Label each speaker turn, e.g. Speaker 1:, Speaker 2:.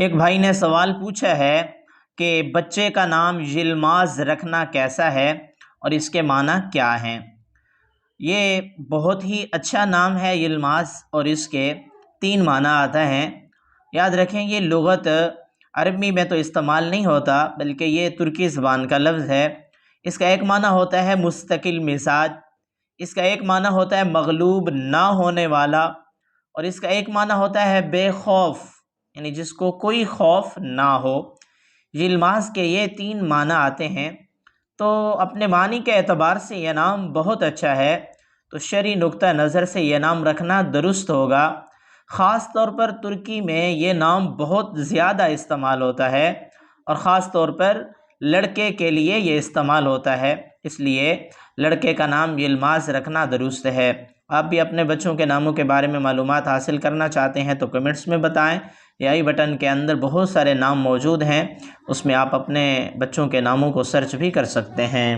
Speaker 1: ایک بھائی نے سوال پوچھا ہے کہ بچے کا نام یلماز رکھنا کیسا ہے اور اس کے معنی کیا ہیں۔ یہ بہت ہی اچھا نام ہے یلماز، اور اس کے 3 معنی آتا ہیں۔ یاد رکھیں یہ لغت عربی میں تو استعمال نہیں ہوتا، بلکہ یہ ترکی زبان کا لفظ ہے۔ اس کا ایک معنی ہوتا ہے مستقل مزاج، اس کا ایک معنی ہوتا ہے مغلوب نہ ہونے والا، اور اس کا ایک معنی ہوتا ہے بے خوف، یعنی جس کو کوئی خوف نہ ہو۔ یلماز کے یہ 3 معنی آتے ہیں، تو اپنے معنی کے اعتبار سے یہ نام بہت اچھا ہے، تو شرعی نقطہ نظر سے یہ نام رکھنا درست ہوگا۔ خاص طور پر ترکی میں یہ نام بہت زیادہ استعمال ہوتا ہے، اور خاص طور پر لڑکے کے لیے یہ استعمال ہوتا ہے، اس لیے لڑکے کا نام یلماز رکھنا درست ہے۔ آپ بھی اپنے بچوں کے ناموں کے بارے میں معلومات حاصل کرنا چاہتے ہیں تو کمنٹس میں بتائیں، یا آئی بٹن کے اندر بہت سارے نام موجود ہیں، اس میں آپ اپنے بچوں کے ناموں کو سرچ بھی کر سکتے ہیں۔